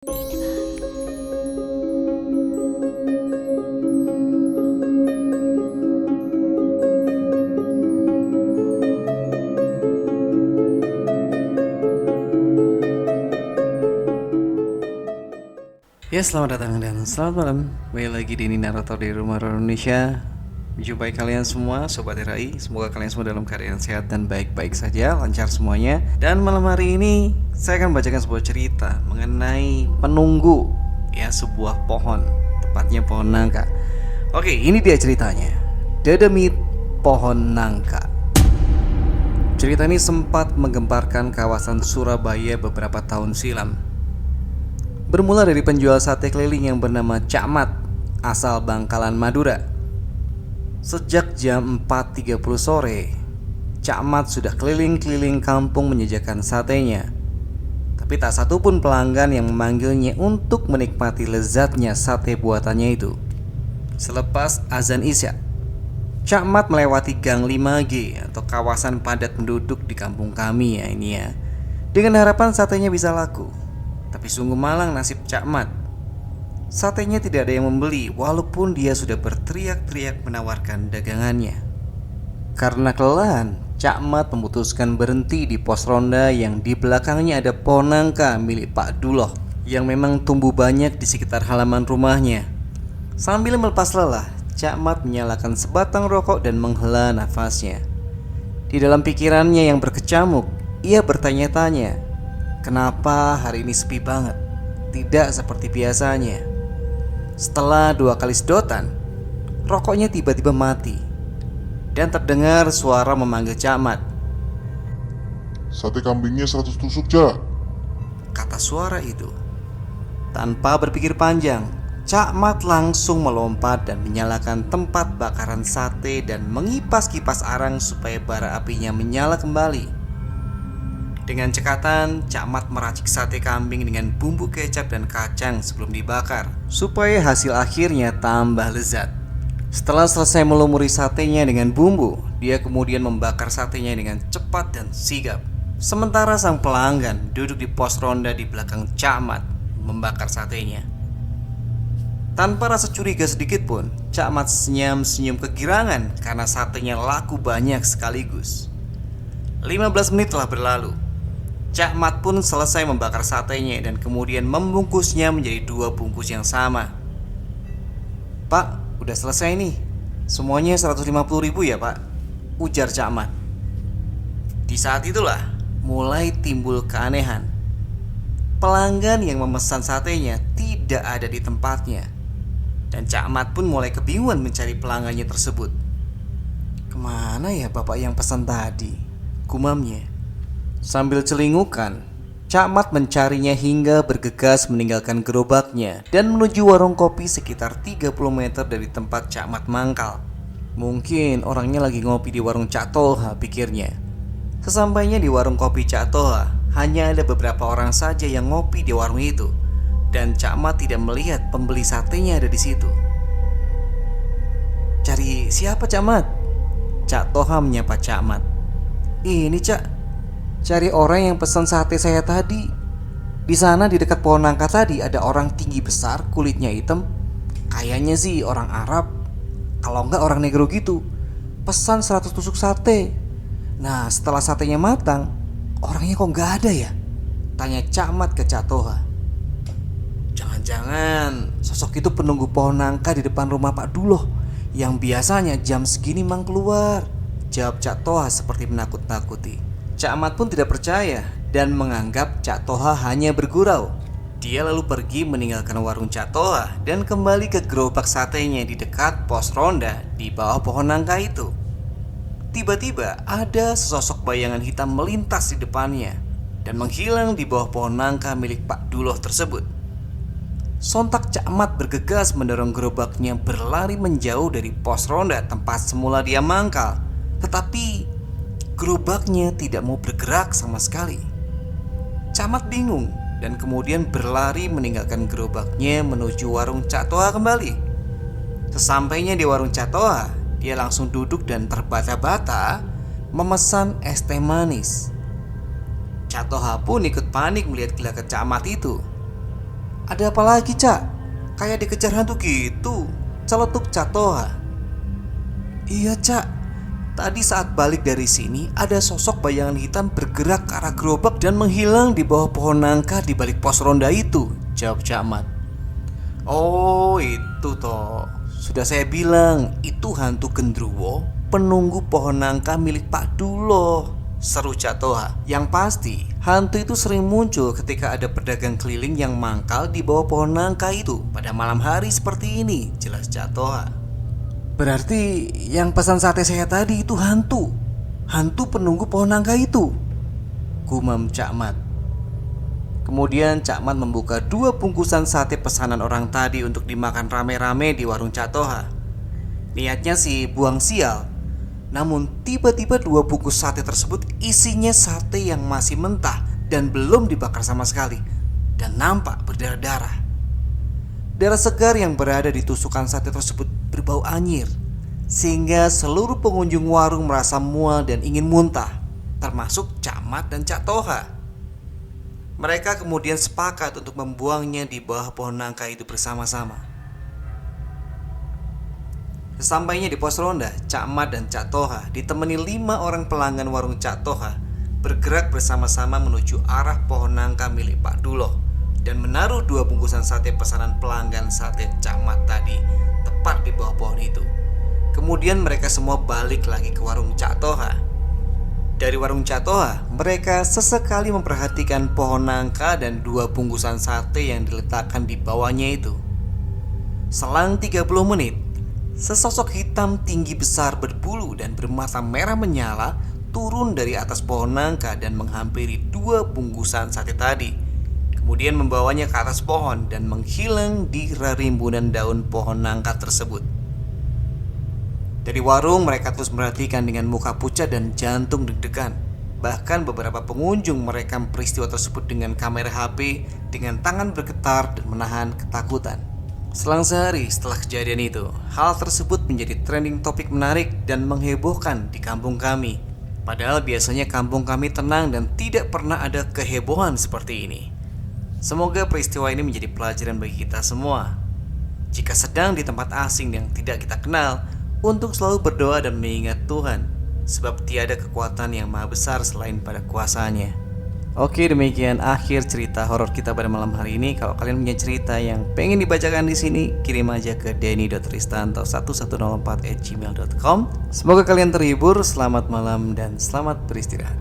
Ya, selamat datang dan selamat malam. Kembali lagi di Narator di Rumah Horor Indonesia. Menjumpai kalian semua, Sobat RAI. Semoga kalian semua dalam keadaan sehat dan baik-baik saja, lancar semuanya. Dan malam hari ini saya akan bacakan sebuah cerita mengenai penunggu, ya, sebuah pohon, tepatnya pohon nangka. Oke, ini dia ceritanya. The Demit Pohon Nangka. Cerita ini sempat menggemparkan kawasan Surabaya beberapa tahun silam. Bermula dari penjual sate keliling yang bernama Cak Mat, asal Bangkalan, Madura. Sejak jam 4.30 sore, Cak Mat sudah keliling-keliling kampung menjajakan satenya. Tapi tak satu pun pelanggan yang memanggilnya untuk menikmati lezatnya sate buatannya itu. Selepas azan Isya, Cak Mat melewati Gang 5G atau kawasan padat penduduk di kampung kami ya ini ya, dengan harapan satenya bisa laku. Tapi sungguh malang nasib Cak Mat. Satenya tidak ada yang membeli walaupun dia sudah berteriak-teriak menawarkan dagangannya. Karena kelelahan, Cak Mat memutuskan berhenti di pos ronda yang di belakangnya ada pohon nangka milik Pak Duloh yang memang tumbuh banyak di sekitar halaman rumahnya. Sambil melepas lelah, Cak Mat menyalakan sebatang rokok dan menghela nafasnya. Di dalam pikirannya yang berkecamuk, ia bertanya-tanya, kenapa hari ini sepi banget? Tidak seperti biasanya. Setelah 2 kali sedotan, rokoknya tiba-tiba mati. Dan terdengar suara memanggil Cak Mat. Sate kambingnya 100 tusuk, Cak, kata suara itu. Tanpa berpikir panjang, Cak Mat langsung melompat dan menyalakan tempat bakaran sate dan mengipas kipas arang supaya bara apinya menyala kembali. Dengan cekatan, Cak Mat meracik sate kambing dengan bumbu kecap dan kacang sebelum dibakar, supaya hasil akhirnya tambah lezat. Setelah selesai melumuri satenya dengan bumbu, dia kemudian membakar satenya dengan cepat dan sigap. Sementara sang pelanggan duduk di pos ronda di belakang Cak Mat membakar satenya. Tanpa rasa curiga sedikit pun, Cak Mat senyum-senyum kegirangan karena satenya laku banyak sekaligus. 15 menit telah berlalu. Cak Mat pun selesai membakar satenya dan kemudian membungkusnya menjadi 2 bungkus yang sama. "Pak, udah selesai nih. Semuanya 150.000 ya, Pak," ujar Cak Mat. Di saat itulah mulai timbul keanehan. Pelanggan yang memesan satenya tidak ada di tempatnya. Dan Cak Mat pun mulai kebingungan mencari pelanggannya tersebut. "Kemana ya bapak yang pesan tadi?" gumamnya. Sambil celingukan, Cak Mat mencarinya hingga bergegas meninggalkan gerobaknya dan menuju warung kopi sekitar 30 meter dari tempat Cak Mat mangkal. Mungkin orangnya lagi ngopi di warung Cak Toha, pikirnya. Sesampainya di warung kopi Cak Toha, hanya ada beberapa orang saja yang ngopi di warung itu, dan Cak Mat tidak melihat pembeli satenya ada di situ. "Cari siapa, Cak Mat?" Cak Toha menyapa Cak Mat. "Ini, Cak, cari orang yang pesan sate saya tadi. Di sana di dekat pohon nangka tadi ada orang tinggi besar, kulitnya hitam. Kayaknya sih orang Arab, kalau enggak orang negro gitu. Pesan 100 tusuk sate. Nah, setelah satenya matang, orangnya kok nggak ada ya?" tanya Cak Mat ke Cak Toha. "Jangan-jangan sosok itu penunggu pohon nangka di depan rumah Pak Duloh yang biasanya jam segini mang keluar," jawab Cak Toha seperti menakut-nakuti. Cak Mat pun tidak percaya dan menganggap Cak Toha hanya bergurau. Dia lalu pergi meninggalkan warung Cak Toha dan kembali ke gerobak satenya di dekat pos ronda di bawah pohon nangka itu. Tiba-tiba ada sesosok bayangan hitam melintas di depannya dan menghilang di bawah pohon nangka milik Pak Duloh tersebut. Sontak Cak Mat bergegas mendorong gerobaknya berlari menjauh dari pos ronda tempat semula dia mangkal. Tetapi gerobaknya tidak mau bergerak sama sekali. Cak Mat bingung dan kemudian berlari meninggalkan gerobaknya menuju warung Cak Toha kembali. Sesampainya di warung Cak Toha, dia langsung duduk dan terbata-bata memesan es teh manis. Cak Toha pun ikut panik melihat gelagat Cak Mat itu. Ada apa lagi, Cak? Kayak dikejar hantu gitu, celetuk Cak Toha. Iya, Cak. Tadi saat balik dari sini, ada sosok bayangan hitam bergerak ke arah gerobak dan menghilang di bawah pohon nangka di balik pos ronda itu, jawab Cak Mat. Oh, itu toh. Sudah saya bilang, itu hantu genderuwo, penunggu pohon nangka milik Pak Duloh, seru Cak Toha. Yang pasti, hantu itu sering muncul ketika ada pedagang keliling yang mangkal di bawah pohon nangka itu pada malam hari seperti ini, jelas Cak Toha. Berarti yang pesan sate saya tadi itu hantu penunggu pohon nangka itu, gumam Cak Mat. Kemudian Cak Mat membuka 2 bungkusan sate pesanan orang tadi untuk dimakan rame-rame di warung Cak Toha. Niatnya sih buang sial. Namun tiba-tiba 2 bungkus sate tersebut isinya sate yang masih mentah dan belum dibakar sama sekali, dan nampak berdarah-darah. Darah segar yang berada di tusukan sate tersebut berbau anyir, sehingga seluruh pengunjung warung merasa mual dan ingin muntah, termasuk Cak Mat dan Cak Toha. Mereka kemudian sepakat untuk membuangnya di bawah pohon nangka itu bersama-sama. Sesampainya di pos ronda, Cak Mat dan Cak Toha ditemani 5 orang pelanggan warung Cak Toha bergerak bersama-sama menuju arah pohon nangka milik Pak Duloh dan menaruh 2 bungkusan sate pesanan pelanggan sate Cak Mat tadi tepat di bawah pohon itu. Kemudian mereka semua balik lagi ke warung Cak Toha. Dari warung Cak Toha, mereka sesekali memperhatikan pohon nangka dan 2 bungkusan sate yang diletakkan di bawahnya itu. Selang 30 menit, sesosok hitam tinggi besar berbulu dan bermata merah menyala turun dari atas pohon nangka dan menghampiri 2 bungkusan sate tadi. Kemudian membawanya ke atas pohon dan menghilang di rimbunan daun pohon nangka tersebut. Dari warung mereka terus merhatikan dengan muka pucat dan jantung deg-degan. Bahkan beberapa pengunjung merekam peristiwa tersebut dengan kamera HP dengan tangan bergetar dan menahan ketakutan. Selang sehari setelah kejadian itu, hal tersebut menjadi trending topik menarik dan menghebohkan di kampung kami. Padahal biasanya kampung kami tenang dan tidak pernah ada kehebohan seperti ini. Semoga peristiwa ini menjadi pelajaran bagi kita semua. Jika sedang di tempat asing yang tidak kita kenal, untuk selalu berdoa dan mengingat Tuhan, sebab tiada kekuatan yang maha besar selain pada kuasanya. Oke, demikian akhir cerita horor kita pada malam hari ini. Kalau kalian punya cerita yang pengen dibacakan di sini, kirim aja ke denny.ristanto1104@gmail.com. Semoga kalian terhibur. Selamat malam dan selamat beristirahat.